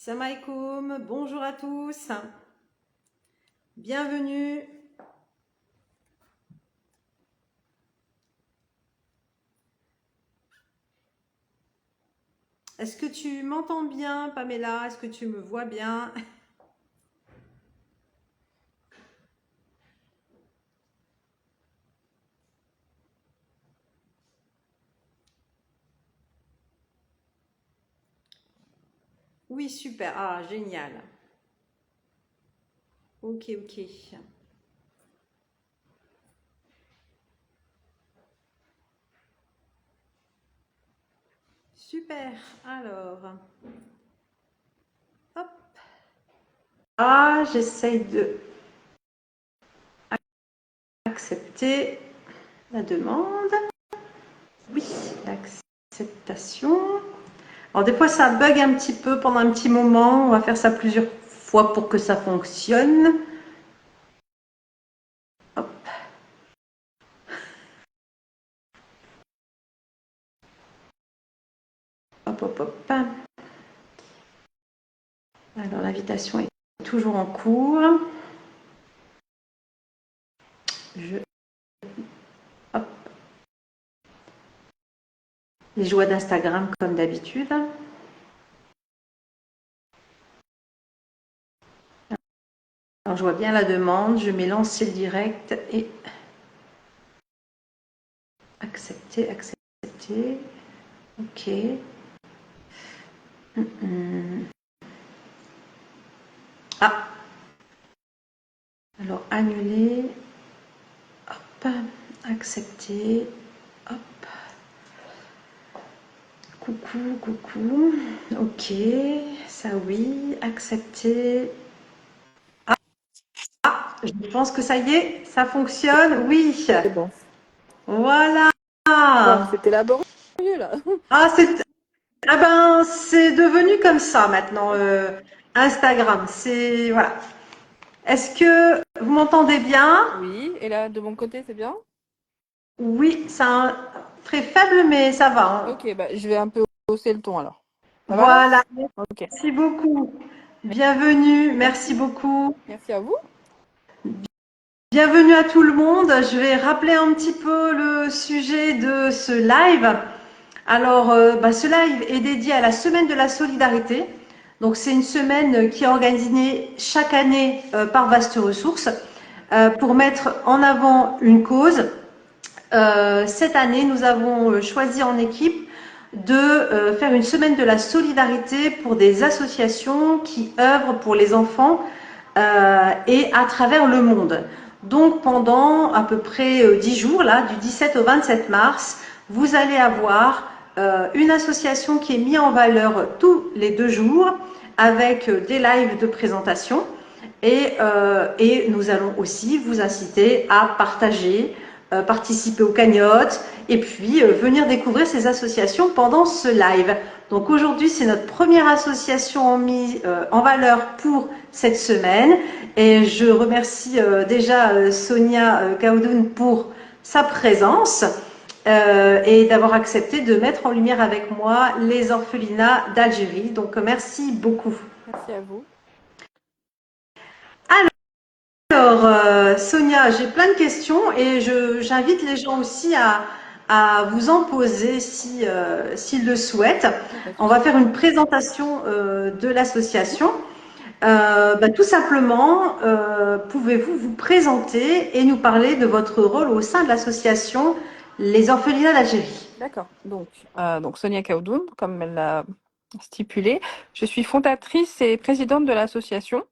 Salam alaikum, bonjour à tous, bienvenue. Est-ce que tu m'entends bien, Pamela? Est-ce que tu me vois bien? Oui, super. Ah, génial. Ok, ok. Super. Alors, hop. Ah, j'essaye de accepter la demande. Oui, l'acceptation. Alors, des fois, ça bug un petit peu pendant un petit moment. On va faire ça plusieurs fois pour que ça fonctionne. Hop. Hop, hop, hop. Alors, l'invitation est toujours en cours. Hop, les joies d'Instagram comme d'habitude. Alors, je vois bien la demande. Je mets lancer le direct et accepter, accepter. Ok. Ah, alors annuler. Hop, accepter. Hop. Coucou, coucou. Ok, ça oui. Accepter. Je pense que ça y est, ça fonctionne. Oui. C'est bon. Voilà. Bon, c'était laborieux là. Ah, c'est devenu comme ça maintenant, Instagram. C'est voilà. Est-ce que vous m'entendez bien? Oui, et là, de mon côté, c'est bien? Oui, c'est un très faible, mais ça va, hein. Ok, bah, je vais un peu hausser le ton alors. Ça va là? Voilà. Ok. Merci beaucoup. Bienvenue. Merci Merci. beaucoup. Merci à vous. Bienvenue à tout le monde. Je vais rappeler un petit peu le sujet de ce live. Alors, ce live est dédié à la semaine de la solidarité. Donc, c'est une semaine qui est organisée chaque année par Vaste Ressources pour mettre en avant une cause. Cette année, nous avons choisi en équipe de faire une semaine de la solidarité pour des associations qui œuvrent pour les enfants et à travers le monde. Donc pendant à peu près 10 jours, là, du 17 au 27 mars, vous allez avoir une association qui est mise en valeur tous les 2 jours avec des lives de présentation et nous allons aussi vous inciter à partager, participer aux cagnottes et puis venir découvrir ces associations pendant ce live. Donc aujourd'hui, c'est notre première association mise en valeur pour cette semaine et je remercie déjà Sonia Kaoudoun pour sa présence et d'avoir accepté de mettre en lumière avec moi les orphelinats d'Algérie. Donc merci beaucoup. Merci à vous. Alors, Sonia, j'ai plein de questions et j'invite les gens aussi à vous en poser si, s'ils le souhaitent. Y a pas de On va souci. faire une présentation de l'association. Tout simplement, pouvez-vous vous présenter et nous parler de votre rôle au sein de l'association Les Orphelinats d'Algérie? D'accord. Donc Sonia Kaoudoun, comme elle l'a stipulé, je suis fondatrice et présidente de l'association.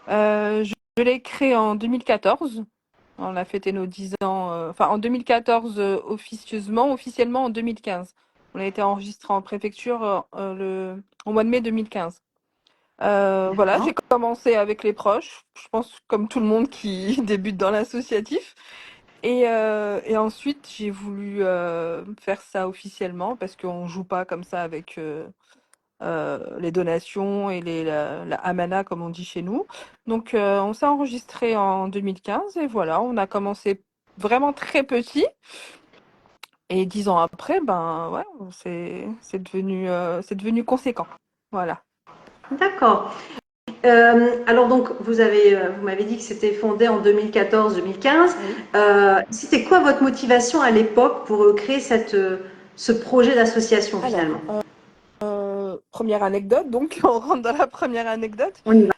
Je l'ai créée en 2014. On a fêté nos 10 ans, enfin en 2014 officiellement en 2015. On a été enregistré en préfecture au mois de mai 2015. Voilà, D'accord. j'ai commencé avec les proches, je pense comme tout le monde qui débute dans l'associatif. Et ensuite, j'ai voulu faire ça officiellement parce qu'on joue pas comme ça avec les donations et la amana, comme on dit chez nous. Donc, on s'est enregistré en 2015 et voilà, on a commencé vraiment très petit. Et 10 ans après, ben ouais, c'est devenu conséquent. Voilà. D'accord. Alors donc, vous m'avez dit que c'était fondé en 2014-2015. Oui. C'était quoi votre motivation à l'époque pour créer ce projet d'association finalement? Alors, première anecdote, donc on rentre dans la première anecdote. On y va.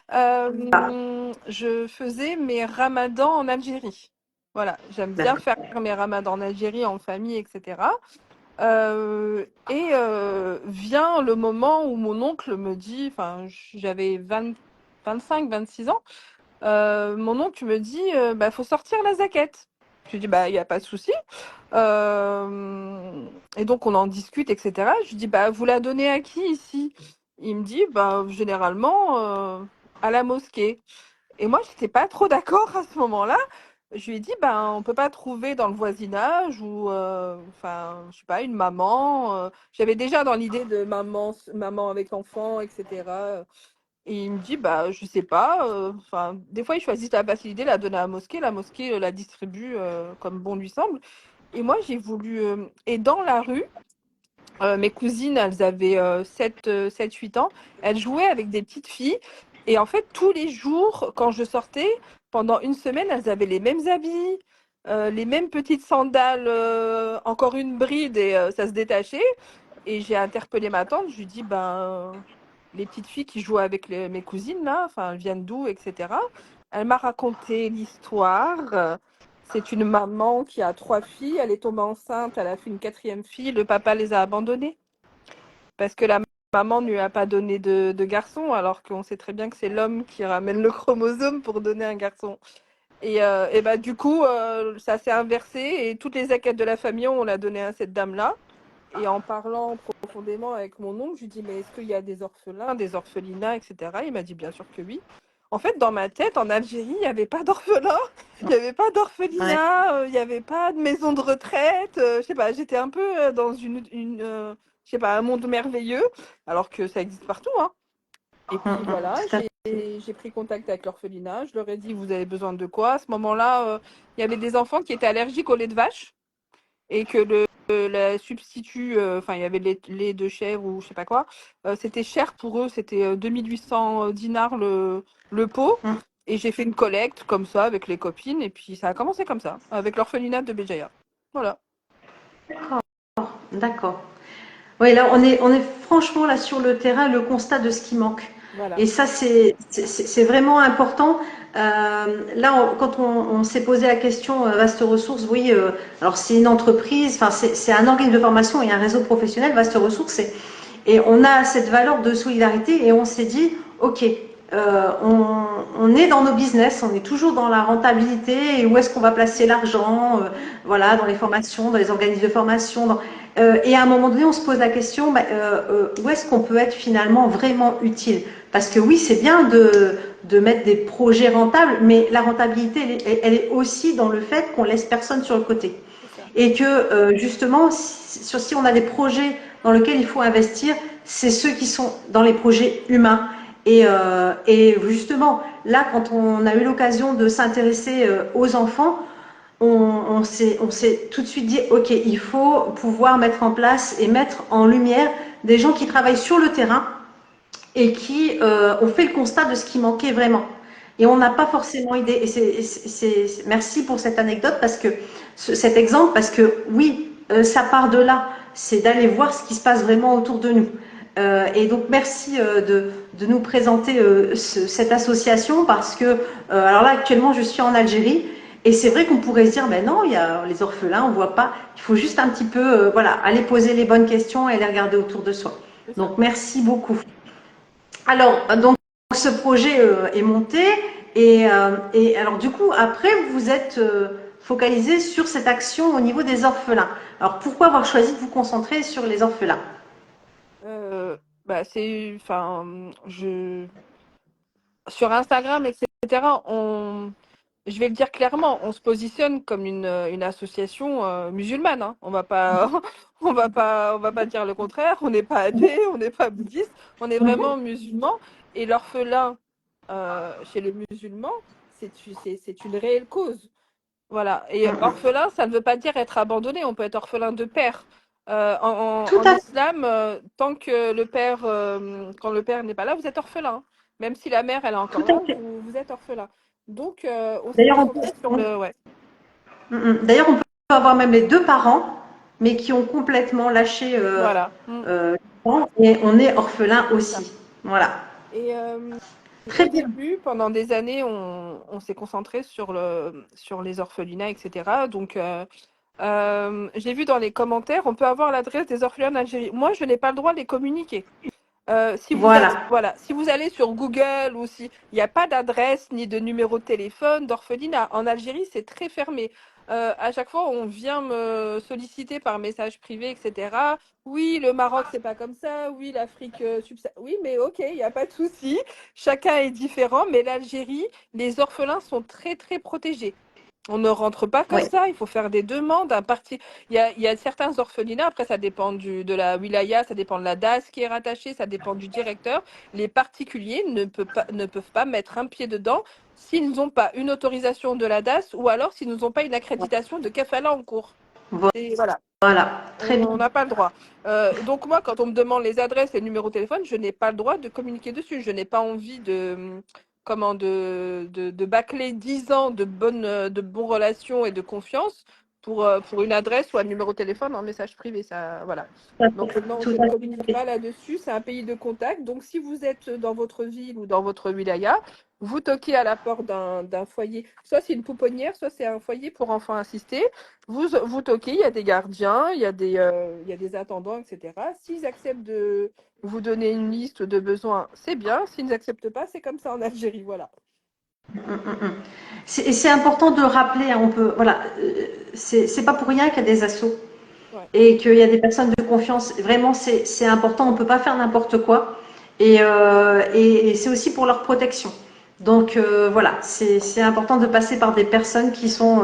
Je faisais mes ramadans en Algérie. Voilà, j'aime bien D'accord. faire mes ramadans en Algérie, en famille, etc. Vient le moment où mon oncle me dit, enfin, j'avais 25, 26 ans, mon oncle me dit, bah, faut sortir la zaquette. Je lui dis, bah, il n'y a pas de souci. Et donc, on en discute, etc. Je lui dis, bah, vous la donnez à qui ici? Il me dit, bah, généralement, à la mosquée. Et moi, j'étais pas trop d'accord à ce moment-là. Je lui ai dit, ben, on peut pas trouver dans le voisinage ou, enfin, je sais pas, une maman. J'avais déjà dans l'idée de maman avec enfant, etc. Et il me dit, bah, je sais pas. Enfin, des fois, il choisit la facilité, la donne à la mosquée. La mosquée la distribue comme bon lui semble. Et moi, j'ai voulu. Et dans la rue, mes cousines, elles avaient 7, 8 ans. Elles jouaient avec des petites filles. Et en fait, tous les jours, quand je sortais, pendant une semaine, elles avaient les mêmes habits, les mêmes petites sandales, encore une bride et ça se détachait. Et j'ai interpellé ma tante. Je lui dis, ben, les petites filles qui jouent avec mes cousines, là, enfin, elles viennent d'où, etc. Elle m'a raconté l'histoire. C'est une maman qui a 3 filles. Elle est tombée enceinte. Elle a fait une quatrième fille. Le papa les a abandonnées parce que la maman ne lui a pas donné de garçon, alors qu'on sait très bien que c'est l'homme qui ramène le chromosome pour donner un garçon. Et bah, du coup, ça s'est inversé et toutes les zaquettes de la famille, on l'a donné à cette dame-là. Et en parlant profondément avec mon oncle, je lui dis, mais est-ce qu'il y a des orphelins, des orphelinats, etc. Il m'a dit bien sûr que oui. En fait, dans ma tête, en Algérie, il n'y avait pas d'orphelins, il n'y avait pas Ouais. d'orphelinat, il n'y avait pas de maison de retraite. Je sais pas, j'étais un peu dans je sais pas, un monde merveilleux, alors que ça existe partout, hein. Et puis voilà, Tout à fait. j'ai pris contact avec l'orphelinat, je leur ai dit, vous avez besoin de quoi? À ce moment-là, il y avait des enfants qui étaient allergiques au lait de vache et que la substitut, enfin, il y avait lait de chèvre ou je sais pas quoi, c'était cher pour eux, c'était 2800 dinars le pot. Et j'ai fait une collecte comme ça avec les copines, et puis ça a commencé comme ça, avec l'orphelinat de Béjaïa. Voilà, D'accord. Oui, là, on est franchement là sur le terrain, le constat de ce qui manque. voilà. Et ça, c'est vraiment important. Là, quand on s'est posé la question Vaste Ressources, oui, alors c'est une entreprise, enfin c'est un organisme de formation et un réseau professionnel, Vaste Ressources, et on a cette valeur de solidarité et on s'est dit, ok, on est dans nos business, on est toujours dans la rentabilité et où est-ce qu'on va placer l'argent, voilà, dans les formations, dans les organismes de formation. Et à un moment donné, on se pose la question, bah, où est-ce qu'on peut être finalement vraiment utile? Parce que oui, c'est bien de mettre des projets rentables, mais la rentabilité, elle est aussi dans le fait qu'on laisse personne sur le côté. C'est ça. Et que justement, si on a des projets dans lesquels il faut investir, c'est ceux qui sont dans les projets humains. Et justement, là, quand on a eu l'occasion de s'intéresser aux enfants, on s'est tout de suite dit, OK, il faut pouvoir mettre en place et mettre en lumière des gens qui travaillent sur le terrain et qui ont fait le constat de ce qui manquait vraiment. Et on n'a pas forcément idée. Et merci pour cette anecdote parce que cet exemple, parce que oui, ça part de là. C'est d'aller voir ce qui se passe vraiment autour de nous. Et donc merci de nous présenter cette association parce que alors là actuellement je suis en Algérie et c'est vrai qu'on pourrait se dire ben non il y a les orphelins on voit pas il faut juste un petit peu voilà aller poser les bonnes questions et les regarder autour de soi. C'est ça. Donc merci beaucoup. Alors, donc, ce projet est monté et alors du coup, après, vous êtes focalisé sur cette action au niveau des orphelins. Alors, pourquoi avoir choisi de vous concentrer sur les orphelins? Bah, enfin, sur Instagram, etc., je vais le dire clairement, on se positionne comme une association musulmane, hein. On va pas, on va pas dire le contraire. On n'est pas athée, on n'est pas bouddhiste, on est vraiment musulman. Et l'orphelin chez les musulmans, c'est une réelle cause. Voilà. Et orphelin, ça ne veut pas dire être abandonné. On peut être orphelin de père. Tout En à fait. islam, tant que quand le père n'est pas là, vous êtes orphelin, hein. Même si la mère, elle est Tout encore à là, fait. vous êtes orphelin. Donc, on s'est D'ailleurs, on peut, concentré sur le... Ouais, D'ailleurs, on peut avoir même les deux parents, mais qui ont complètement lâché voilà. l'enfant, et on est orphelin C'est ça. aussi. Voilà. Et Très au bien. début, pendant des années, on s'est concentré sur les orphelinats, etc. Donc, j'ai vu dans les commentaires, on peut avoir l'adresse des orphelins d'Algérie. Moi, je n'ai pas le droit de les communiquer. Voilà. Voilà, si vous allez sur Google ou si il n'y a pas d'adresse ni de numéro de téléphone d'orphelinat. En Algérie, c'est très fermé. À chaque fois, on vient me solliciter par message privé, etc. Oui, le Maroc, c'est pas comme ça. Oui, l'Afrique subsaharienne. Oui, mais ok, il n'y a pas de souci. Chacun est différent, mais l'Algérie, les orphelins sont très, très protégés. On ne rentre pas comme Oui. ça, il faut faire des demandes. Il y a certains orphelinats, après ça dépend de la wilaya, ça dépend de la DAS qui est rattachée, ça dépend du directeur. Les particuliers ne peuvent pas mettre un pied dedans s'ils n'ont pas une autorisation de la DAS ou alors s'ils n'ont pas une accréditation de Kafala en cours. Et voilà. Voilà. Très bien. On n'a pas le droit. Donc moi, quand on me demande les adresses et le numéro de téléphone, je n'ai pas le droit de communiquer dessus. Je n'ai pas envie de bâcler 10 ans de bonnes relations et de confiance pour une adresse ou un numéro de téléphone en message privé. Ça, voilà. Tout à Donc fait. non, Tout je ne à communique fait. pas là-dessus. C'est un pays de contact. Donc si vous êtes dans votre ville ou dans votre wilaya, vous toquez à la porte d'un foyer. Soit c'est une pouponnière, soit c'est un foyer pour enfants assistés. Vous toquez, il y a des gardiens, il y a des attendants, etc. S'ils acceptent de vous donner une liste de besoins, c'est bien. S'ils n'acceptent pas, c'est comme ça en Algérie, voilà. Et c'est important de le rappeler. Hein, on peut, voilà, c'est pas pour rien qu'il y a des assos Ouais, et qu'il y a des personnes de confiance. Vraiment, c'est important. On peut pas faire n'importe quoi. Et c'est aussi pour leur protection. Donc voilà, c'est important de passer par des personnes qui sont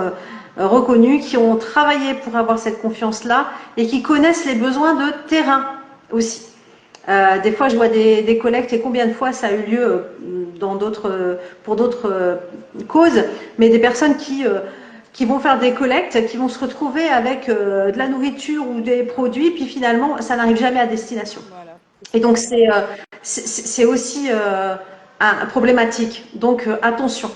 reconnues, qui ont travaillé pour avoir cette confiance-là et qui connaissent les besoins de terrain aussi. Des fois, je vois des collectes et combien de fois ça a eu lieu dans pour d'autres causes, mais des personnes qui vont faire des collectes, qui vont se retrouver avec de la nourriture ou des produits, puis finalement, ça n'arrive jamais à destination. voilà, c'est Et ça. donc, c'est aussi problématique. Donc, attention,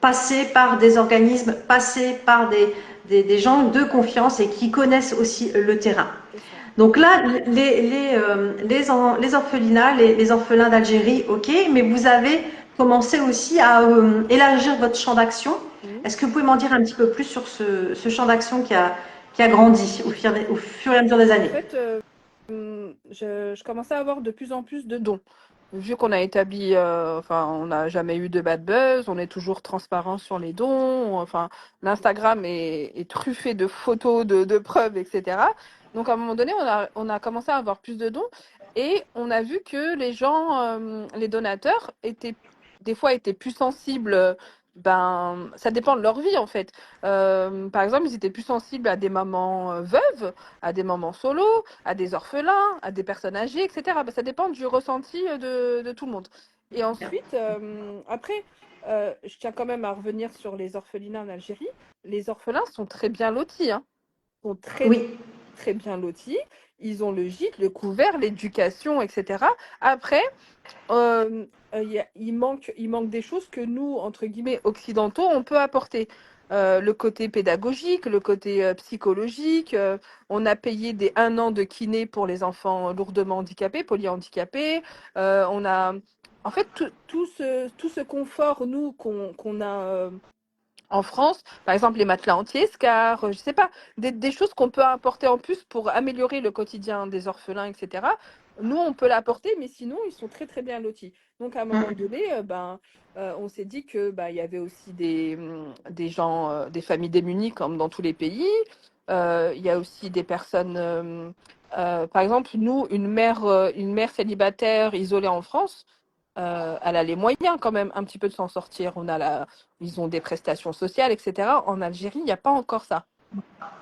passer par des organismes, passer par des gens de confiance et qui connaissent aussi le terrain. C'est ça. Donc là, les orphelinats, les orphelins d'Algérie, ok, mais vous avez commencé aussi à élargir votre champ d'action. Mhm. Est-ce que vous pouvez m'en dire un petit peu plus sur ce champ d'action qui a grandi au fur et à mesure des En années? fait, je commençais à avoir de plus en plus de dons. Vu qu'on a établi, enfin, on n'a jamais eu de bad buzz, on est toujours transparent sur les dons. Enfin, l'Instagram est truffé de photos, de preuves, etc. Donc, à un moment donné, on a commencé à avoir plus de dons et on a vu que les gens, les donateurs, des fois étaient plus sensibles. Ben, ça dépend de leur vie en fait. Par exemple, ils étaient plus sensibles à des mamans veuves, à des mamans solo, à des orphelins, à des personnes âgées, etc. Bah, ça dépend du ressenti de tout le monde. Et ensuite, après, je tiens quand même à revenir sur les orphelinats en Algérie. Les orphelins sont très bien lotis, hein. Sont très, Oui, très bien lotis. Ils ont le gîte, le couvert, l'éducation, etc. Après, il manque des choses que nous, entre guillemets, occidentaux, on peut apporter. Le côté pédagogique, le côté psychologique. On a payé des 1 an de kiné pour les enfants lourdement handicapés, polyhandicapés. On a, en fait, tout ce confort, nous, qu'on a en France, par exemple les matelas anti-escar, je sais pas, des choses qu'on peut apporter en plus pour améliorer le quotidien des orphelins, etc. Nous, on peut l'apporter, mais sinon, ils sont très très bien lotis. Donc, à un moment donné, on s'est dit que il y avait aussi des gens, des familles démunies comme dans tous les pays. Il y a aussi des personnes, par exemple, nous, une mère célibataire isolée en France, elle a les moyens quand même un petit peu de s'en sortir. Ils ont des prestations sociales, etc. En Algérie, il n'y a pas encore ça.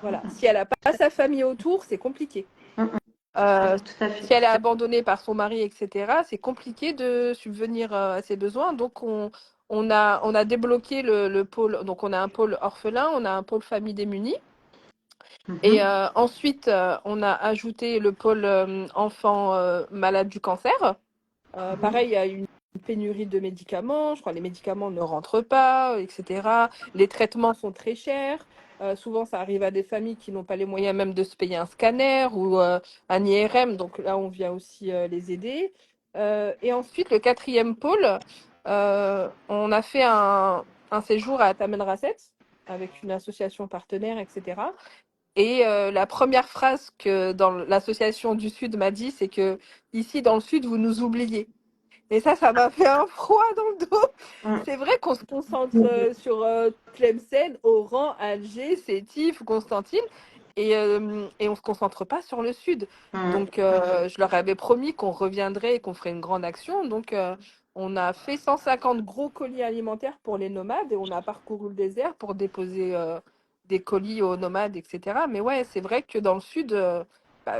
Voilà. Si elle n'a pas sa famille autour, c'est compliqué. Euh, tout à fait. Si elle est abandonnée par son mari, etc., c'est compliqué de subvenir à ses besoins. Donc, on a débloqué le pôle. Donc, on a un pôle orphelin, on a un pôle famille démunie. Et Mhm. ensuite, on a ajouté le pôle enfants malades du cancer. Mhm. Pareil, il y a une pénurie de médicaments. Je crois que les médicaments ne rentrent pas, etc. Les traitements sont très chers. Souvent, ça arrive à des familles qui n'ont pas les moyens même de se payer un scanner ou un IRM. Donc là, on vient aussi les aider. Et ensuite, le quatrième pôle, on a fait un séjour à Tamen Rasset avec une association partenaire, etc. Et la première phrase que dans l'association du Sud m'a dit, c'est que ici, dans le Sud, vous nous oubliez. Et ça m'a fait un froid dans le dos. C'est vrai qu'on se concentre sur Tlemcen, Oran, Alger, Sétif, Constantine, et on se concentre pas sur le sud. Mhm. Donc, je leur avais promis qu'on reviendrait et qu'on ferait une grande action. Donc, on a fait 150 gros colis alimentaires pour les nomades et on a parcouru le désert pour déposer des colis aux nomades, etc. Mais ouais, c'est vrai que dans le sud,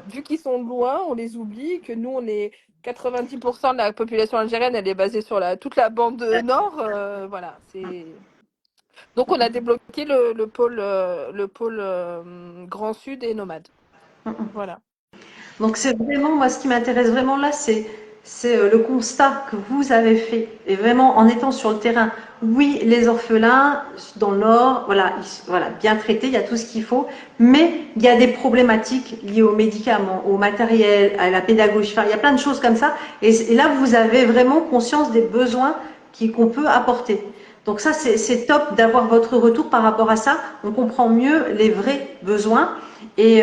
vu qu'ils sont loin, on les oublie, que nous, on est 90% de la population algérienne, elle est basée sur toute la bande nord. Voilà, c'est. Donc on a débloqué le pôle Grand Sud et nomade. Mhm. Voilà. Donc c'est vraiment, moi ce qui m'intéresse vraiment là, c'est le constat que vous avez fait, et vraiment en étant sur le terrain. Oui, les orphelins dans le Nord, voilà, voilà, bien traités, il y a tout ce qu'il faut, mais il y a des problématiques liées aux médicaments, au matériel, à la pédagogie, enfin, il y a plein de choses comme ça, et là vous avez vraiment conscience des besoins qu'on peut apporter. Donc ça, c'est top d'avoir votre retour par rapport à ça. On comprend mieux les vrais besoins. Et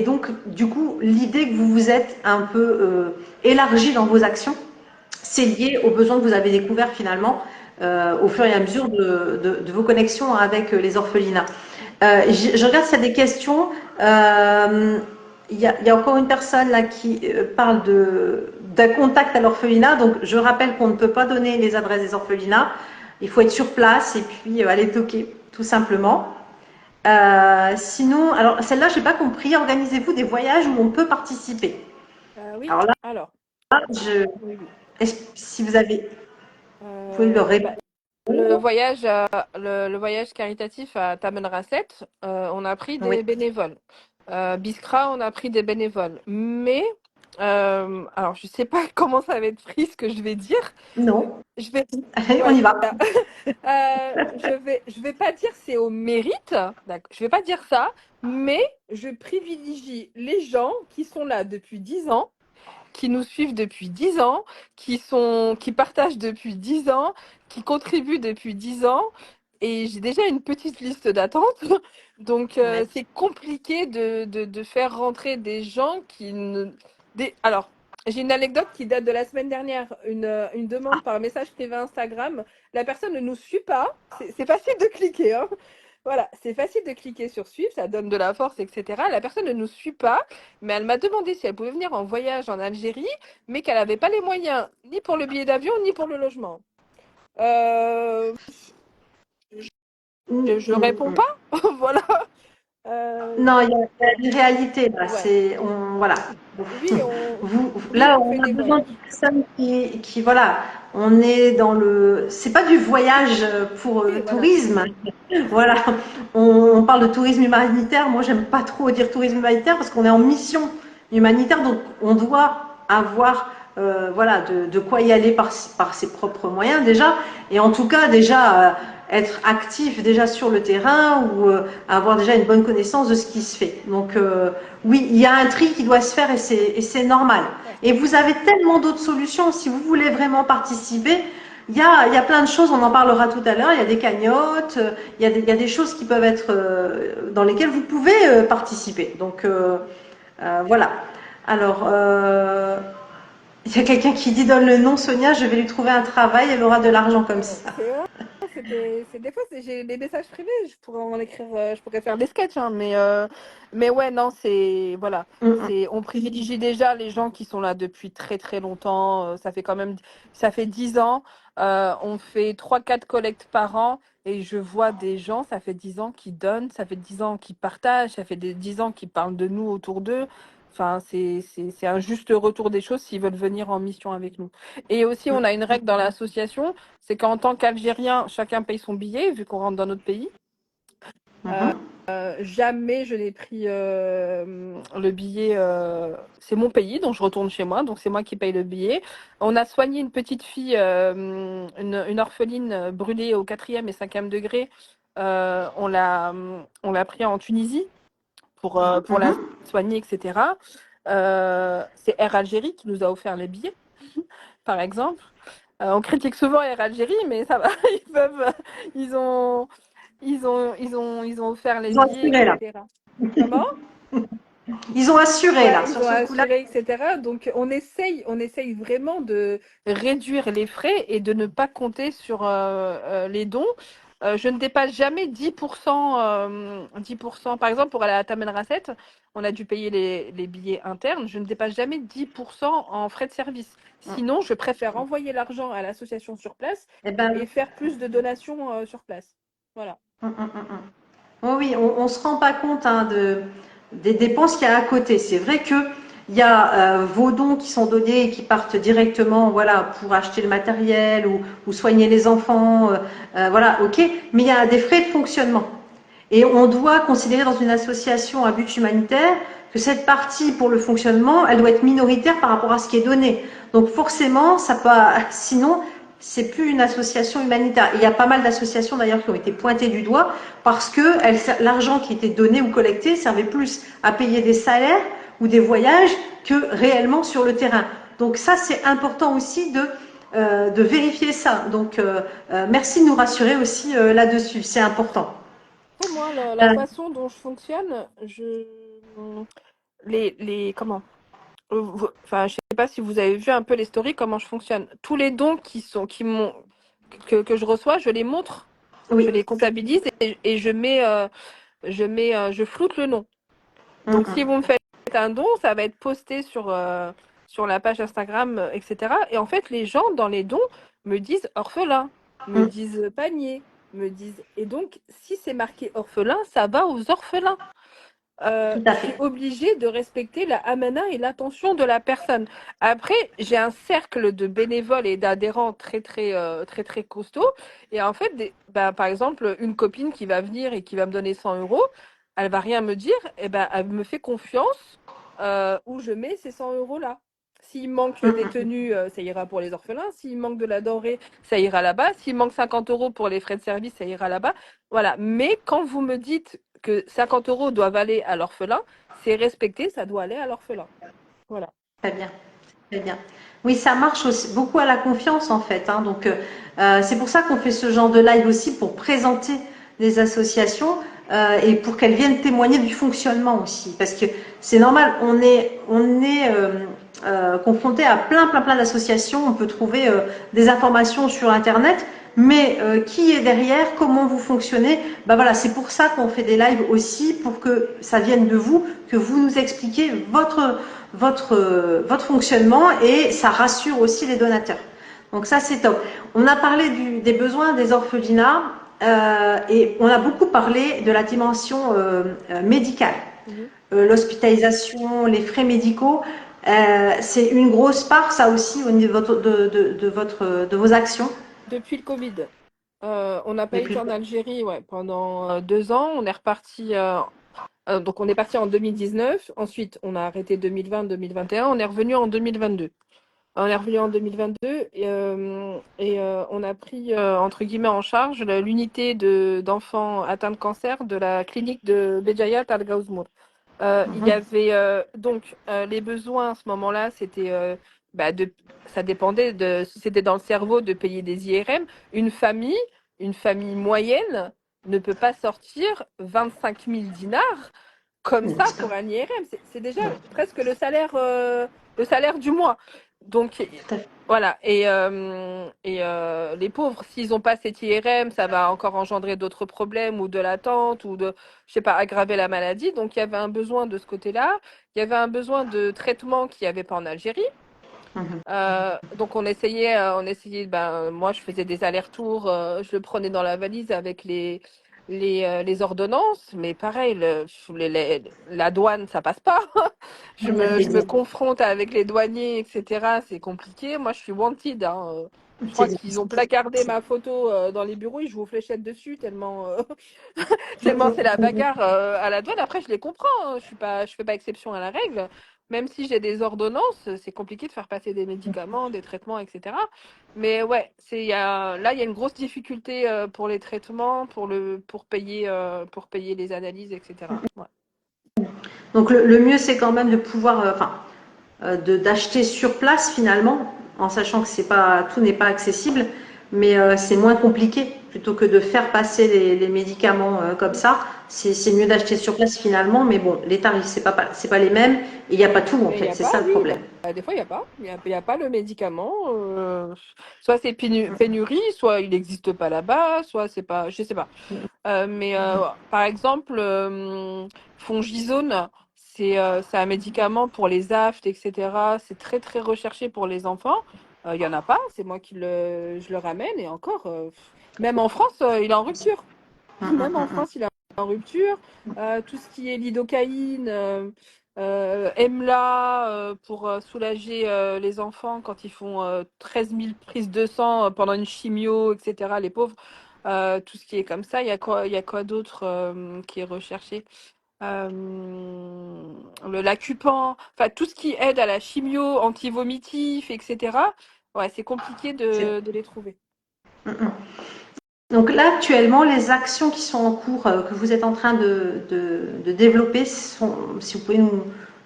donc, du coup, l'idée que vous vous êtes un peu élargie dans vos actions, c'est lié aux besoins que vous avez découverts finalement au fur et à mesure de vos connexions avec les orphelinats. Je regarde s'il y a des questions. Il y a encore une personne là qui parle d'un contact à l'orphelinat. Donc, je rappelle qu'on ne peut pas donner les adresses des orphelinats. Il faut être sur place et puis aller toquer, tout simplement. Sinon, alors celle-là, j'ai pas compris. Organisez-vous des voyages où on peut participer. Oui, Alors là, alors, je, oui, oui. si vous avez, vous pouvez le Bah, répondre. le voyage caritatif à Tamen Rasset, on a pris Oui. des bénévoles. Biskra, on a pris des bénévoles. Mais, alors je sais pas comment ça va être pris ce que je vais dire. Non. Je vais, Allez, on voilà. y va. Je vais pas dire c'est au mérite, d'accord. Je vais pas dire ça, mais je privilégie les gens qui sont là depuis 10 ans, qui nous suivent depuis 10 ans, qui partagent depuis 10 ans, qui contribuent depuis 10 ans. Et j'ai déjà une petite liste d'attente. Donc, Ouais. c'est compliqué de faire rentrer des gens qui ne. Alors, j'ai une anecdote qui date de la semaine dernière. Une demande par message privé Instagram. La personne ne nous suit pas. C'est facile de cliquer, hein. Voilà, c'est facile de cliquer sur suivre, ça donne de la force, etc. La personne ne nous suit pas, mais elle m'a demandé si elle pouvait venir en voyage en Algérie, mais qu'elle n'avait pas les moyens, ni pour le billet d'avion, ni pour le logement. Euh, je réponds pas, voilà. Non, Euh, il y a une réalité là. ouais. Voilà. Oui, oui, Là, on on fait a des besoin de voyages. personnes voilà, on est dans c'est pas du voyage pour Oui, voilà. tourisme. Voilà, on parle de tourisme humanitaire. Moi, j'aime pas trop dire tourisme humanitaire parce qu'on est en mission humanitaire, donc on doit avoir voilà de quoi y aller par ses propres moyens déjà, et en tout cas déjà être actif déjà sur le terrain ou avoir déjà une bonne connaissance de ce qui se fait. Donc oui, il y a un tri qui doit se faire et c'est normal. Ouais. Et vous avez tellement d'autres solutions si vous voulez vraiment participer. Il y a plein de choses, on en parlera tout à l'heure. Il y a des cagnottes, il y a des choses qui peuvent être dans lesquelles vous pouvez participer. Donc voilà. Alors, il y a quelqu'un qui dit donne le nom Sonia, je vais lui trouver un travail, elle aura de l'argent comme Ouais, ça. c'est des fois j'ai des messages privés, je pourrais en écrire, je pourrais faire des sketchs, hein, mais ouais, non, c'est voilà, Mm, on privilégie déjà les gens qui sont là depuis très très longtemps. Ça fait 10 ans, on fait 3 4 collectes par an et je vois des gens, ça fait 10 ans qui donnent, ça fait 10 ans qui partagent, ça fait 10 ans qui parlent de nous autour d'eux. Enfin, c'est un juste retour des choses s'ils veulent venir en mission avec nous. Et aussi, mm. on a une règle dans l'association, c'est qu'en tant qu'Algérien, chacun paye son billet vu qu'on rentre dans notre pays. Mhm. Jamais je n'ai pris le billet. C'est mon pays, donc je retourne chez moi, donc c'est moi qui paye le billet. On a soigné une petite fille, une orpheline brûlée au quatrième et cinquième degré. On l'a pris en Tunisie pour la Mhm. soigner, etc. C'est Air Algérie qui nous a offert les billets, par exemple. On critique souvent Air Algérie, mais ça va, ils peuvent, ils ont, ils ont offert les Ils ont billets, assuré là. etc. Comment? Ils ont assuré Ouais, là, ils sur ont ce coup-là. assuré, etc. Donc on essaye vraiment de réduire les frais et de ne pas compter sur les dons. Je ne dépasse jamais 10%, 10%. Par exemple, pour aller à Tamen Rasset, on a dû payer les billets internes. Je ne dépasse jamais 10% en frais de service. Sinon, je préfère envoyer l'argent à l'association sur place Eh ben, et faire plus de donations sur place. Voilà. oui, oui, on ne se rend pas compte hein, des dépenses qu'il y a à côté. C'est vrai que il y a vos dons qui sont donnés et qui partent directement, voilà, pour acheter le matériel ou soigner les enfants, voilà, ok. Mais il y a des frais de fonctionnement. Et on doit considérer dans une association à but humanitaire que cette partie pour le fonctionnement, elle doit être minoritaire par rapport à ce qui est donné. Donc forcément, ça peut, sinon, c'est plus une association humanitaire. Et il y a pas mal d'associations d'ailleurs qui ont été pointées du doigt parce que l'argent qui était donné ou collecté servait plus à payer des salaires ou des voyages que réellement sur le terrain. Donc ça, c'est important aussi de vérifier ça. Donc merci de nous rassurer aussi là-dessus, c'est important. Après, moi, la façon dont je fonctionne, comment? Enfin, je sais pas si vous avez vu un peu les stories, comment je fonctionne. Tous les dons que je reçois, je les montre, je Oui. les comptabilise et je floute le nom. Donc, si vous me faites un don, ça va être posté sur la page Instagram, etc. Et en fait, les gens dans les dons me disent orphelin, me disent panier, me disent. Et donc, si c'est marqué orphelin, ça va aux orphelins. Tout Je à suis fait. obligée de respecter la amana et l'attention de la personne. Après, j'ai un cercle de bénévoles et d'adhérents très costaud. Et en fait, ben, par exemple, une copine qui va venir et qui va me donner 100 euros, elle va rien me dire. Et ben, elle me fait confiance où je mets ces 100 euros-là. S'il manque des tenues, ça ira pour les orphelins. S'il manque de la denrée, ça ira là-bas. S'il manque 50 euros pour les frais de service, ça ira là-bas. Voilà. Mais quand vous me dites que 50 euros doivent aller à l'orphelin, c'est respecté, ça doit aller à l'orphelin. Voilà. Très bien. Très bien. Oui, ça marche aussi beaucoup à la confiance en fait. Hein. Donc, c'est pour ça qu'on fait ce genre de live aussi pour présenter les associations et pour qu'elles viennent témoigner du fonctionnement aussi. Parce que c'est normal, on est confronté à plein d'associations. On peut trouver des informations sur Internet, mais qui est derrière, comment vous fonctionnez. Ben voilà, c'est pour ça qu'on fait des lives aussi pour que ça vienne de vous, que vous nous expliquiez votre fonctionnement et ça rassure aussi les donateurs. Donc ça c'est top. On a parlé des besoins des orphelinats et on a beaucoup parlé de la dimension médicale. Mhm. L'hospitalisation, les frais médicaux, c'est une grosse part ça aussi au niveau de vos actions Depuis le Covid, on n'a pas depuis été le en Covid. Algérie ouais, pendant 2 ans. On est reparti. Donc on est parti en 2019. Ensuite, on a arrêté 2020-2021. On est revenu en 2022. On est revenu en 2022 on a pris entre guillemets en charge l'unité d'enfants atteints de cancer de la clinique de Béjaïa Al Gaouzmour. Il y avait donc les besoins à ce moment-là, c'était bah, ça dépendait de si c'était dans le cerveau de payer des IRM. Une famille moyenne ne peut pas sortir 25 000 dinars comme Non, ça c'est pas pour un IRM. C'est déjà presque le salaire du mois. Donc tout à fait. voilà. Les pauvres, s'ils n'ont pas cet IRM, ça va encore engendrer d'autres problèmes ou de l'attente ou de, je sais pas, aggraver la maladie. Donc il y avait un besoin de ce côté-là. Il y avait un besoin de traitement qu'il n'y avait pas en Algérie. Donc on essayait, ben, moi je faisais des allers-retours, je le prenais dans la valise avec les ordonnances, mais pareil, la douane, ça passe pas. Je me confronte avec les douaniers, etc. C'est compliqué. Moi, je suis wanted, hein. Je crois qu'ils ont placardé ma photo dans les bureaux et je vous fléchette dessus tellement, tellement c'est la bagarre à la douane. Après, je les comprends, hein. Je fais pas exception à la règle. Même si j'ai des ordonnances, c'est compliqué de faire passer des médicaments, des traitements, etc. Mais ouais, là, il y a une grosse difficulté pour les traitements, pour payer les analyses, etc. Ouais. Donc le mieux, c'est quand même de pouvoir, d'acheter sur place finalement, en sachant que tout n'est pas accessible, mais c'est moins compliqué plutôt que de faire passer les médicaments comme ça. C'est mieux d'acheter sur place finalement, mais bon, les tarifs c'est pas les mêmes et il n'y a pas tout en Mais il n'y fait, a c'est pas, ça le oui, problème. des fois, il n'y a pas. Il y a pas le médicament. Soit c'est pénurie, soit il n'existe pas là-bas, soit c'est pas. Je sais pas. Par exemple, Fongizone, c'est un médicament pour les aftes, etc. C'est très, très recherché pour les enfants. Il y en a pas, c'est moi je le ramène et encore, même en France, il est en rupture. Même en France, il est en rupture. Tout ce qui est lidocaïne, Emla, pour soulager les enfants quand ils font 13 000 prises de sang pendant une chimio, etc. Les pauvres. Tout ce qui est comme ça, il y a quoi d'autre qui est recherché? L'acupan, enfin tout ce qui aide à la chimio, anti-vomitif, etc. Ouais, c'est compliqué de les trouver. Donc là, actuellement, les actions qui sont en cours, que vous êtes en train de développer, si vous pouvez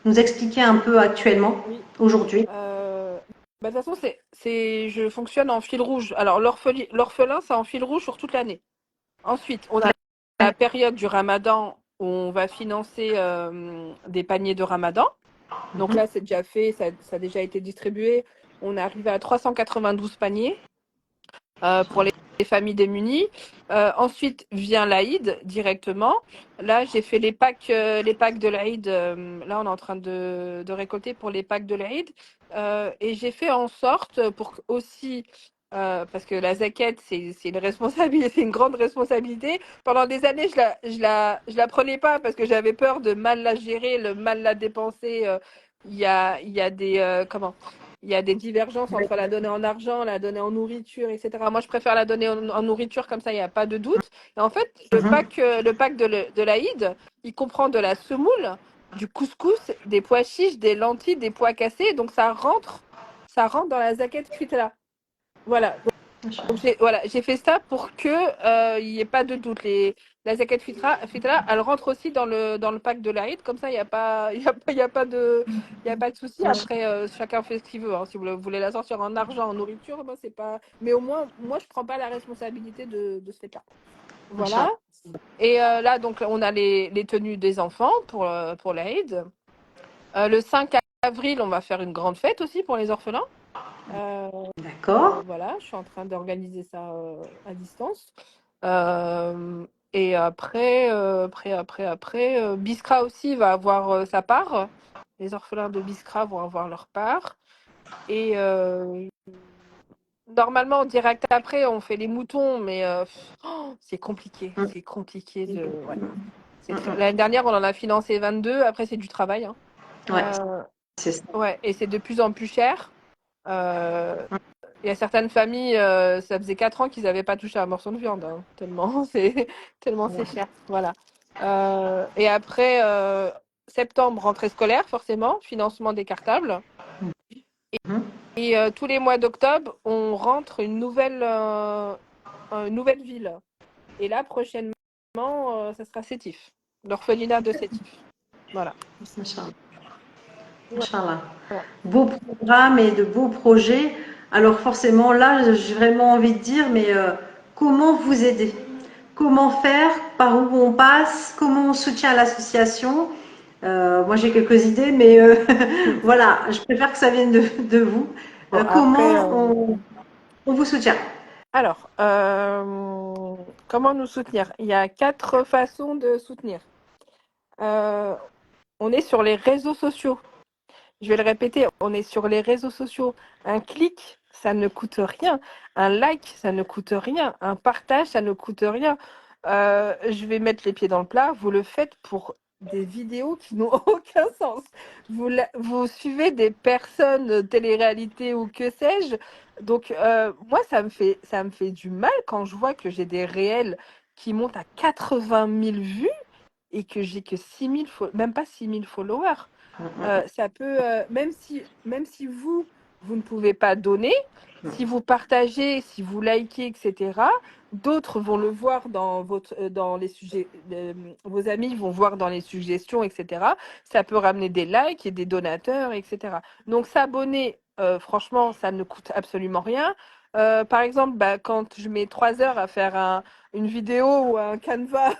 nous expliquer un peu actuellement, Oui. aujourd'hui. De toute façon, je fonctionne en fil rouge. Alors, l'orphelin, c'est en fil rouge sur toute l'année. Ensuite, on a la période du Ramadan où on va financer des paniers de Ramadan. Donc là, c'est déjà fait, ça a déjà été distribué. On est arrivé à 392 paniers pour les familles démunies. Ensuite vient l'Aïd directement. Là, j'ai fait les packs de l'Aïd. Là, on est en train de récolter pour les packs de l'Aïd. Et j'ai fait en sorte pour aussi, parce que la zaquette, c'est une responsabilité, c'est une grande responsabilité. Pendant des années, je la prenais pas parce que j'avais peur de mal la gérer, de mal la dépenser. Il y a des, comment? Il y a des divergences entre la donner en argent, la donner en nourriture, etc. Moi, je préfère la donner en nourriture, comme ça, il n'y a pas de doute. Et en fait, le pack de l'Aïd, il comprend de la semoule, du couscous, des pois chiches, des lentilles, des pois cassés. Donc, ça rentre dans la zaquette fitla. Voilà. Donc, j'ai fait ça pour que il n'y ait pas de doute. La zakat fitra, elle rentre aussi dans le pack de l'Aïd. Comme ça, il y a pas de, il y a pas de souci. Après, chacun fait ce qu'il veut, hein. Si vous voulez la sortir en argent, en nourriture, moi, c'est pas. Mais au moins, moi, je prends pas la responsabilité de ce fait-là. Voilà. Et là, donc, on a les tenues des enfants pour l'Aïd. Le 5 avril, on va faire une grande fête aussi pour les orphelins. D'accord. Voilà, je suis en train d'organiser ça à distance. Et après, Biskra aussi va avoir sa part. Les orphelins de Biskra vont avoir leur part. Et normalement, direct après, on fait les moutons, mais c'est compliqué. C'est compliqué ouais. L'année dernière, on en a financé 22. Après, c'est du travail, hein. Ouais, c'est ça. Ouais, et c'est de plus en plus cher. Euh, Il y a certaines familles, ça faisait 4 ans qu'ils n'avaient pas touché un morceau de viande, hein, tellement tellement c'est cher. Voilà. Et après, septembre, rentrée scolaire, forcément, financement des cartables. Et tous les mois d'octobre, on rentre une nouvelle ville. Et là, prochainement, ça sera Sétif, l'orphelinat de Sétif. Voilà. Inch'Allah. Ouais. Inch'Allah. Beau programme et de beaux projets. Alors forcément, là, j'ai vraiment envie de dire, mais comment vous aider? Comment faire? Par où on passe? Comment on soutient l'association? Moi, j'ai quelques idées, mais voilà, je préfère que ça vienne de vous. Bon, après, Comment on vous soutient? alors, comment nous soutenir? Il y a 4 façons de soutenir. Euh, on est sur les réseaux sociaux. Je vais le répéter, on est sur les réseaux sociaux. Un clic, ça ne coûte rien. Un like, ça ne coûte rien. Un partage, ça ne coûte rien. je vais mettre les pieds dans le plat. Vous le faites pour des vidéos qui n'ont aucun sens. Vous suivez des personnes, télé-réalité ou que sais-je. Donc, moi, ça me fait du mal quand je vois que j'ai des réels qui montent à 80 000 vues et que j'ai que 6 000, même pas 6 000 followers. Ça peut, même si vous ne pouvez pas donner, si vous partagez, si vous likez, etc., d'autres vont le voir dans les sujets, vos amis vont voir dans les suggestions, etc. Ça peut ramener des likes et des donateurs, etc. Donc s'abonner, franchement, ça ne coûte absolument rien. Par exemple, bah, quand je mets 3 heures à faire une vidéo ou un canevas,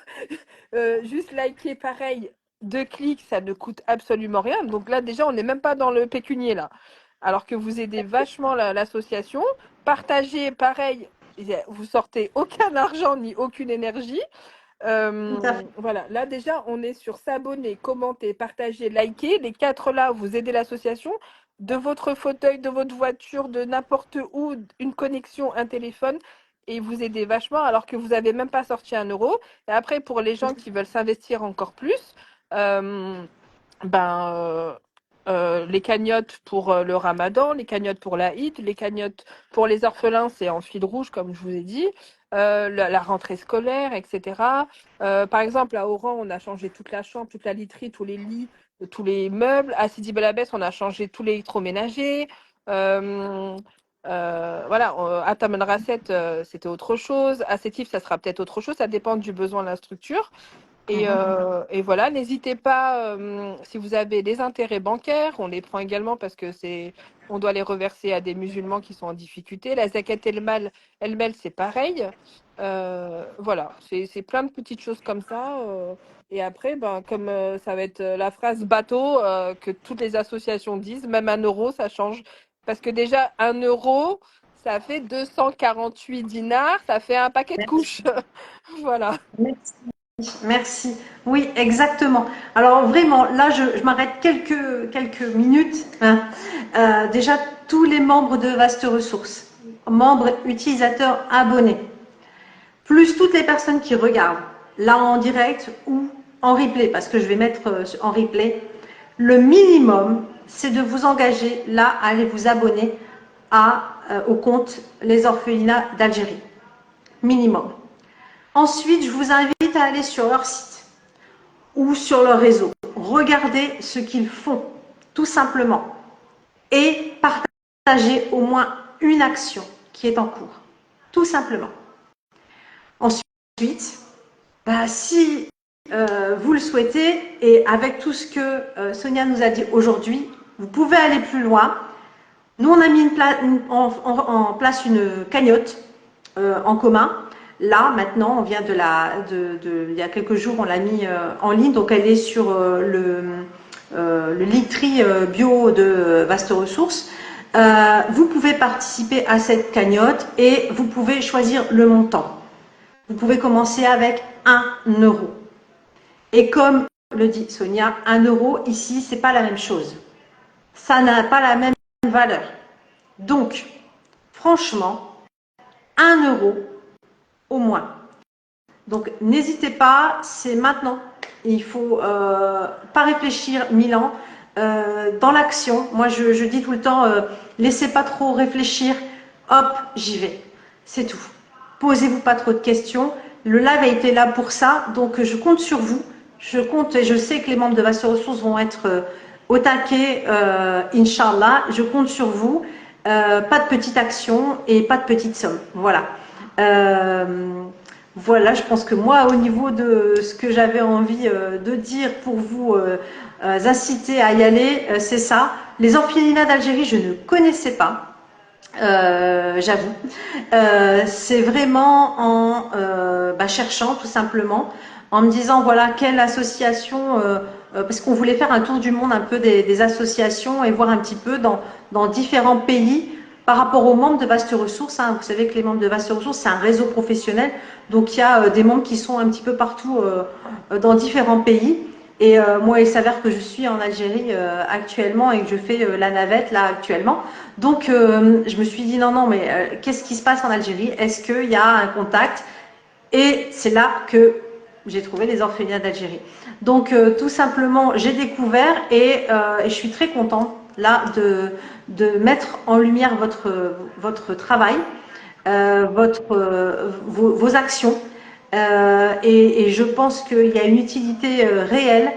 juste liker pareil, 2 clics, ça ne coûte absolument rien. Donc là, déjà, on n'est même pas dans le pécunier, là. Alors que vous aidez vachement l'association. Partagez, pareil, vous sortez aucun argent ni aucune énergie. Tout à fait. Voilà, là déjà, on est sur s'abonner, commenter, partager, liker. Les 4 là, vous aidez l'association. De votre fauteuil, de votre voiture, de n'importe où, une connexion, un téléphone, et vous aidez vachement alors que vous n'avez même pas sorti 1 euro. Et après, pour les gens qui veulent s'investir encore plus, euh, ben, les cagnottes pour le Ramadan, les cagnottes pour l'Aïd, les cagnottes pour les orphelins, c'est en fil rouge, comme je vous ai dit, la rentrée scolaire, etc. Par exemple, à Oran, on a changé toute la chambre, toute la literie, tous les lits, tous les meubles. À Sidi Bel Abbès, on a changé tous les électroménagers. Euh, voilà, à Taman Rasset, c'était autre chose. À Sétif, ça sera peut-être autre chose. Ça dépend du besoin de la structure. Et voilà, n'hésitez pas, si vous avez des intérêts bancaires, on les prend également parce que on doit les reverser à des musulmans qui sont en difficulté. La zakat el-mel, c'est pareil. Voilà, c'est plein de petites choses comme ça. Et après, ben, comme ça va être la phrase bateau que toutes les associations disent, même 1 euro, ça change. Parce que déjà, 1 euro, ça fait 248 dinars, ça fait un paquet de couches. Voilà. Merci. Merci. Oui, exactement. Alors vraiment, là, je m'arrête quelques minutes, hein. Déjà, tous les membres de Vaste Ressources, membres, utilisateurs, abonnés, plus toutes les personnes qui regardent, là en direct ou en replay, parce que je vais mettre en replay, le minimum, c'est de vous engager là à aller vous abonner au compte Les Orphelinats d'Algérie. Minimum. Ensuite, je vous invite à aller sur leur site ou sur leur réseau. Regardez ce qu'ils font, tout simplement. Et partagez au moins une action qui est en cours. Tout simplement. Ensuite, bah, si vous le souhaitez, et avec tout ce que Sonia nous a dit aujourd'hui, vous pouvez aller plus loin. Nous, on a mis en place une cagnotte en commun. Là, maintenant, on vient il y a quelques jours, on l'a mis en ligne. Donc, elle est sur le Linktree bio de Vaste Ressources. Vous pouvez participer à cette cagnotte et vous pouvez choisir le montant. Vous pouvez commencer avec 1 euro. Et comme le dit Sonia, 1 euro ici, c'est pas la même chose. Ça n'a pas la même valeur. Donc, franchement, 1 euro au moins. Donc, n'hésitez pas, c'est maintenant. Il faut pas réfléchir 1000 ans. Dans l'action, moi je dis tout le temps, laissez pas trop réfléchir, hop, j'y vais. C'est tout. Posez-vous pas trop de questions. Le live a été là pour ça, donc je compte sur vous. Je compte et je sais que les membres de Vaste Ressources vont être au taquet, Inch'Allah. Je compte sur vous. Pas de petite action et pas de petite somme. Voilà. Voilà, je pense que moi, au niveau de ce que j'avais envie de dire pour vous inciter à y aller, c'est ça. Les orphelinats d'Algérie, je ne connaissais pas. J'avoue. C'est vraiment en cherchant tout simplement, en me disant voilà quelle association, parce qu'on voulait faire un tour du monde un peu des associations et voir un petit peu dans différents pays par rapport aux membres de Vaste Ressources. Hein. Vous savez que les membres de Vaste Ressources, c'est un réseau professionnel, donc il y a des membres qui sont un petit peu partout dans différents pays. Et moi, il s'avère que je suis en Algérie actuellement et que je fais la navette là actuellement. Donc, je me suis dit non, mais qu'est-ce qui se passe en Algérie? Est-ce qu'il y a un contact? Et c'est là que j'ai trouvé les orphelinats d'Algérie. Donc tout simplement, j'ai découvert et je suis très contente là de mettre en lumière votre travail, vos actions. Et je pense qu'il y a une utilité réelle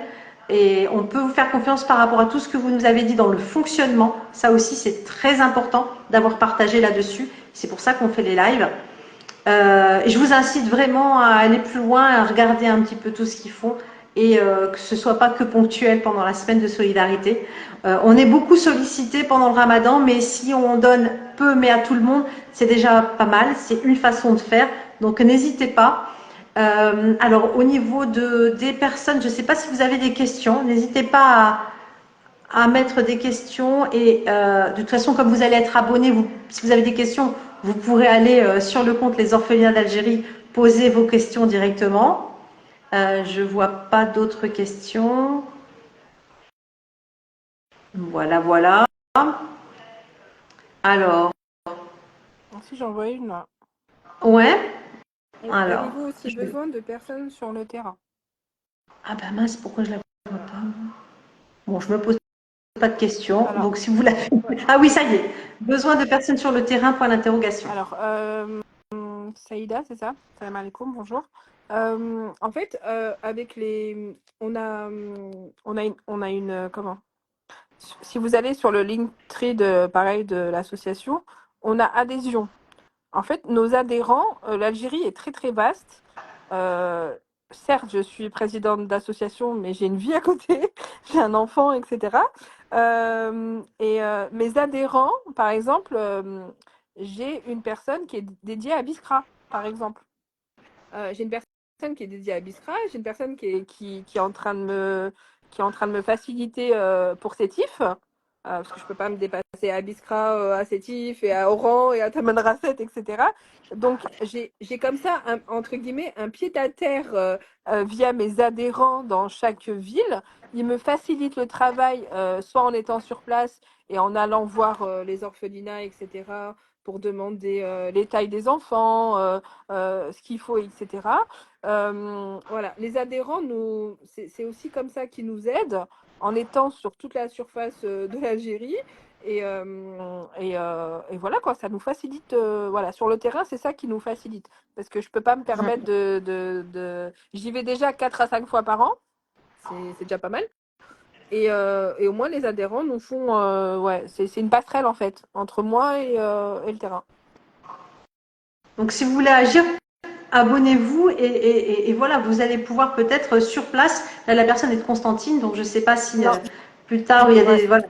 et on peut vous faire confiance par rapport à tout ce que vous nous avez dit dans le fonctionnement. Ça aussi, c'est très important d'avoir partagé là-dessus. C'est pour ça qu'on fait les lives. Je vous incite vraiment à aller plus loin, à regarder un petit peu tout ce qu'ils font et que ce soit pas que ponctuel pendant la semaine de solidarité. On est beaucoup sollicité pendant le ramadan, mais si on donne peu mais à tout le monde, c'est déjà pas mal, c'est une façon de faire, donc n'hésitez pas. Alors au niveau des personnes, je ne sais pas si vous avez des questions, n'hésitez pas à mettre des questions et de toute façon comme vous allez être abonné, si vous avez des questions, vous pourrez aller sur le compte Les Orphelins d'Algérie, poser vos questions directement. Je vois pas d'autres questions. Voilà, voilà. Alors, Ensuite, j'en vois une là. ouais. Alors, Avez-vous aussi besoin de personnes sur le terrain? ah bah mince, pourquoi je la vois pas? Bon, je me pose pas de questions. Alors, Donc si vous l'avez, ouais. ah oui, ça y est. Besoin de personnes sur le terrain, point d'interrogation. Alors, Saïda, c'est ça? Salam alaikum, bonjour. En fait, avec les, on a une, comment? Si vous allez sur le Linktree pareil, de l'association, on a adhésion. En fait, nos adhérents, l'Algérie est très très vaste. Euh, Certes, je suis présidente d'association, mais j'ai une vie à côté, j'ai un enfant, etc. Mes adhérents, par exemple, j'ai une personne qui est dédiée à Biskra, par exemple. J'ai une personne qui est dédiée à Biskra, j'ai une personne qui est en train qui est en train de me faciliter pour Sétif, parce que je peux pas me dépasser à Biskra, à Sétif et à Oran et à Tamanrasset, etc. Donc j'ai comme ça, entre guillemets, un pied-à-terre via mes adhérents dans chaque ville. Ils me facilitent le travail, soit en étant sur place et en allant voir les orphelinats, etc., pour demander les tailles des enfants, ce qu'il faut, etc. Voilà, les adhérents, c'est aussi comme ça qu'ils nous aident en étant sur toute la surface de l'Algérie. Et voilà quoi, ça nous facilite. Voilà, sur le terrain, c'est ça qui nous facilite. Parce que je peux pas me permettre J'y vais déjà 4 à 5 fois par an. C'est déjà pas mal. Et au moins, les adhérents nous font. Ouais, c'est une passerelle en fait, entre moi et le terrain. Donc si vous voulez agir, abonnez-vous et voilà, vous allez pouvoir peut-être sur place. Là, la personne est de Constantine, donc je ne sais pas si Non, plus tard il y a ouais. des voilà,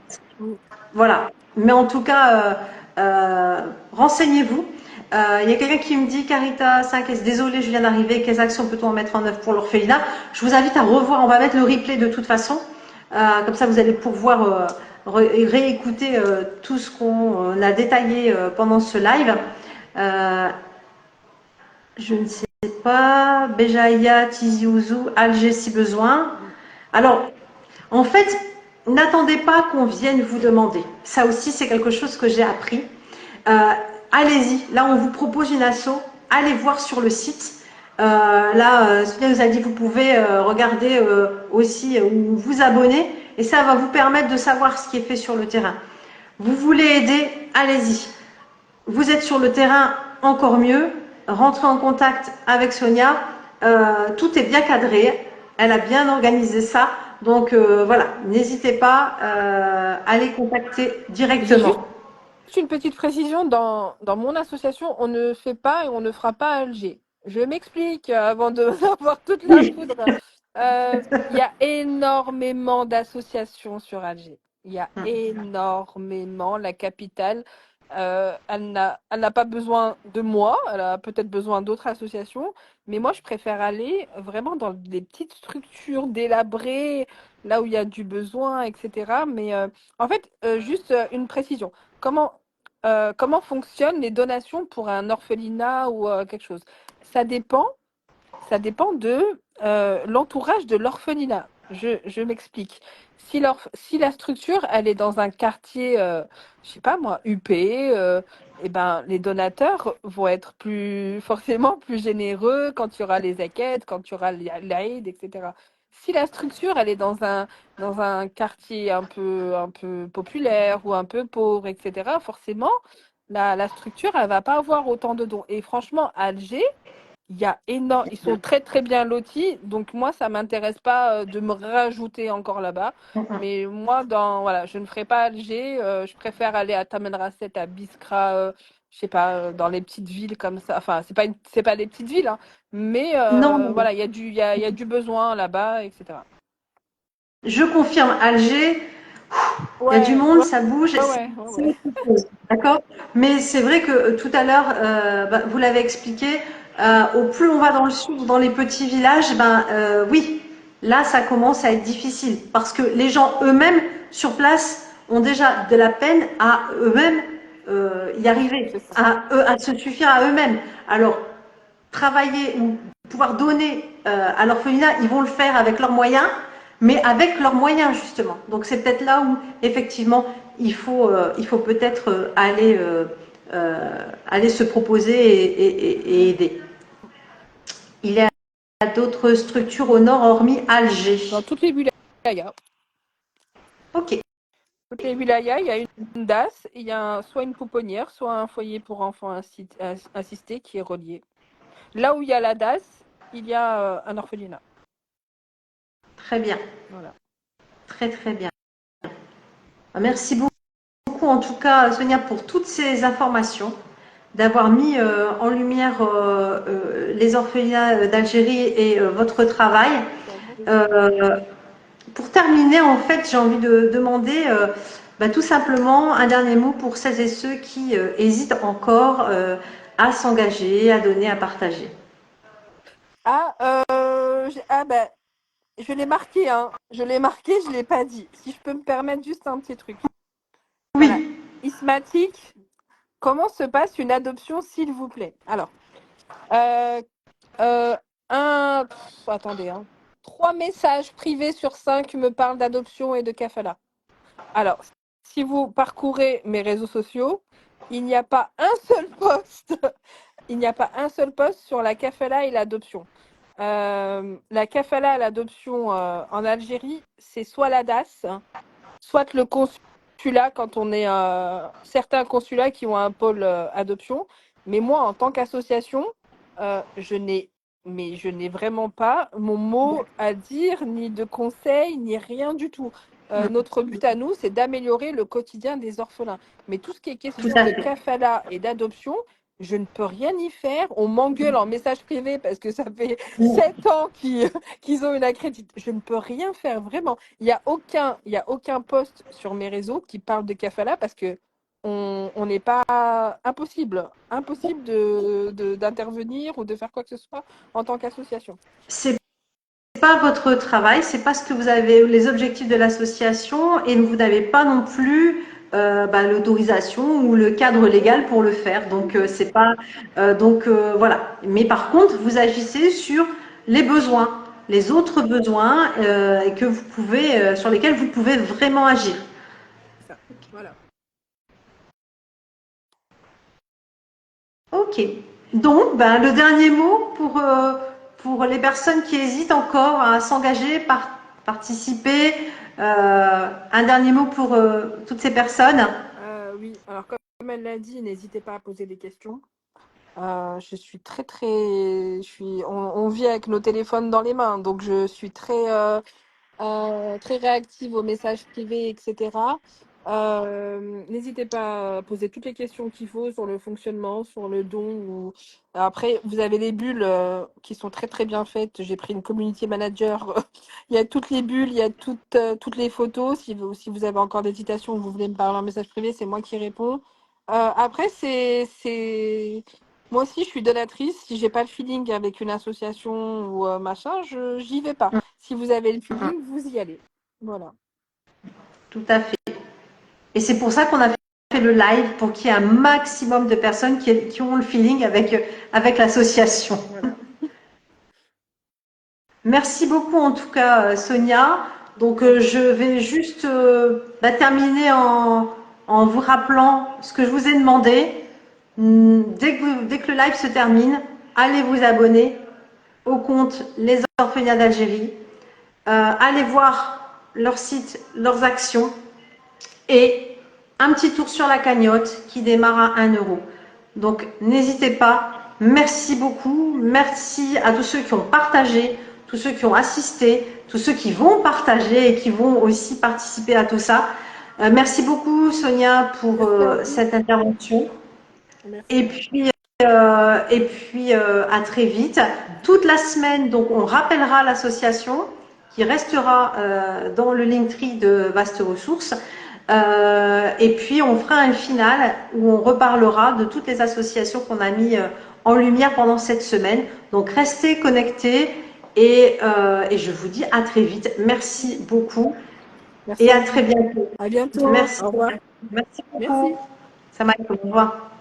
voilà. Mais en tout cas, renseignez-vous. Il y a quelqu'un qui me dit Carita 5S, désolé, je viens d'arriver. Quelles actions peut-on mettre en œuvre pour l'orphelinat? Je vous invite à revoir. On va mettre le replay de toute façon. Comme ça, vous allez pouvoir réécouter tout ce qu'on a détaillé pendant ce live. Euh, je ne sais pas. Béjaïa, Tizi Ouzou, Alger si besoin. Alors, en fait, n'attendez pas qu'on vienne vous demander. Ça aussi, c'est quelque chose que j'ai appris. Euh, Allez-y. Là, on vous propose une asso. Allez voir sur le site. Là, Sophia nous a dit, vous pouvez regarder aussi ou vous abonner. Et ça va vous permettre de savoir ce qui est fait sur le terrain. Vous voulez aider, allez-y. Vous êtes sur le terrain, encore mieux. Rentrez en contact avec Sonia. Tout est bien cadré. Elle a bien organisé ça. Donc voilà, n'hésitez pas à les contacter J'ai juste directement. une petite précision. Dans mon association, on ne fait pas et on ne fera pas Alger. Je m'explique avant de avoir toute la Oui. poudre. Il y a énormément d'associations sur Alger. Il y a énormément. La capitale, elle n'a pas besoin de moi. Elle a peut-être besoin d'autres associations. Mais moi, je préfère aller vraiment dans des petites structures délabrées, là où il y a du besoin, etc. Mais en fait, juste une précision. Comment, comment fonctionnent les donations pour un orphelinat ou quelque chose? Ça dépend, ça dépend de l'entourage de l'orphelinat. Je m'explique. Si la structure, elle est dans un quartier, je sais pas moi, huppé, eh ben, les donateurs vont être forcément plus généreux quand il y aura les zaquettes, quand il y aura l'Aïd, etc. Si la structure, elle est dans un quartier un peu populaire ou un peu pauvre, etc., forcément, la structure, elle va pas avoir autant de dons. Et franchement, à Alger, il y a énorme, ils sont très très bien lotis, donc moi ça m'intéresse pas de me rajouter encore là-bas. Mais moi voilà, je ne ferai pas Alger, je préfère aller à Tamanrasset, à Biskra, je sais pas, dans les petites villes comme ça. Enfin, c'est pas des petites villes, hein, mais Non, voilà, il y a du besoin là-bas, etc. je confirme, Alger, il y a du Ouais, monde, ouais, ça bouge, ouais, c'est ouais. autre chose, d'accord? Mais c'est vrai que tout à l'heure, vous l'avez expliqué, au plus on va dans le sud, dans les petits villages, oui, là ça commence à être difficile parce que les gens eux-mêmes sur place ont déjà de la peine à eux-mêmes y C'est arriver, ça. à se suffire à eux-mêmes. Alors travailler ou pouvoir donner à l'orphelinat, ils vont le faire avec leurs moyens, mais avec leurs moyens justement. Donc c'est peut-être là où effectivement il faut peut-être aller se proposer et aider. Il y a d'autres structures au nord hormis Alger. Dans toutes les wilayas. Ok, Toutes les wilayas, il y a une DAS, il y a soit une pouponnière, soit un foyer pour enfants assistés qui est relié. Là où il y a la DAS, il y a un orphelinat. très bien, Voilà. très très bien. Merci beaucoup en tout cas Sonia pour toutes ces informations, d'avoir mis en lumière les orphelinats d'Algérie et votre travail. Euh, pour terminer, en fait, j'ai envie de demander tout simplement un dernier mot pour celles et ceux qui hésitent encore à s'engager, à donner, à partager. Ben, je l'ai marqué, hein. Je l'ai marqué, je l'ai pas dit. Si je peux me permettre juste un petit truc. Voilà. Oui, Ismatique, comment se passe une adoption, s'il vous plaît? Alors, euh, euh, attendez, hein. 3 messages privés sur 5 me parlent d'adoption et de kafala. Alors, si vous parcourez mes réseaux sociaux, il n'y a pas un seul post, il n'y a pas un seul post sur la kafala et l'adoption. La kafala et l'adoption en Algérie, c'est soit la DAS, soit le consulat quand on est certains consulats qui ont un pôle adoption. Mais moi, en tant qu'association, je n'ai je n'ai vraiment pas mon mot à dire, ni de conseils, ni rien du tout. Notre but à nous, c'est d'améliorer le quotidien des orphelins. Mais tout ce qui est tout question à de fait. kafala et d'adoption, je ne peux rien y faire. On m'engueule en message privé parce que ça fait Mm. 7 ans qu'ils ont une accrédite. Je ne peux rien faire, vraiment. Il y a aucun post sur mes réseaux qui parle de kafala parce que on n'est pas impossible d'intervenir ou de faire quoi que ce soit en tant qu'association. C'est pas votre travail, c'est pas ce que vous avez, les objectifs de l'association, et vous n'avez pas non plus l'autorisation ou le cadre légal pour le faire. Donc c'est pas voilà. Mais par contre, vous agissez sur les besoins, les autres besoins que vous pouvez, sur lesquels vous pouvez vraiment agir. Ça. Voilà. Ok. Donc, le dernier mot pour les personnes qui hésitent encore à s'engager, participer. Un dernier mot pour toutes ces personnes. Oui, alors comme elle l'a dit, n'hésitez pas à poser des questions. Je suis on vit avec nos téléphones dans les mains, donc je suis très réactive aux messages privés, etc. N'hésitez pas à poser toutes les questions qu'il faut sur le fonctionnement, sur le don. Après, vous avez les bulles qui sont très très bien faites. J'ai pris une community manager. Il y a toutes les bulles, il y a toutes les photos. Si vous avez encore des hésitations, vous voulez me parler en message privé, c'est moi qui réponds. Après, moi aussi, je suis donatrice. Si j'ai pas le feeling avec une association ou machin, j'y vais pas. Si vous avez le feeling, vous y allez. Voilà. Tout à fait. Et c'est pour ça qu'on a fait le live, pour qu'il y ait un maximum de personnes qui ont le feeling avec l'association. Voilà. Merci beaucoup en tout cas, Sonia. Donc, je vais juste terminer en vous rappelant ce que je vous ai demandé. Dès que le live se termine, allez vous abonner au compte Les Orphelinats d'Algérie. Allez voir leur site, leurs actions et un petit tour sur la cagnotte qui démarre à 1 euro. Donc n'hésitez pas. Merci beaucoup. Merci à tous ceux qui ont partagé, tous ceux qui ont assisté, tous ceux qui vont partager et qui vont aussi participer à tout ça. Merci beaucoup Sonia pour cette intervention. Merci. Et puis à très vite. Toute la semaine, donc on rappellera l'association qui restera dans le Linktree de Vastes Ressources. Et puis on fera un final où on reparlera de toutes les associations qu'on a mis en lumière pendant cette semaine. Donc restez connectés et je vous dis à très vite. Merci beaucoup Merci. et à très bientôt. À bientôt. Merci. Au revoir. Merci beaucoup. Merci. Ça m'a au revoir.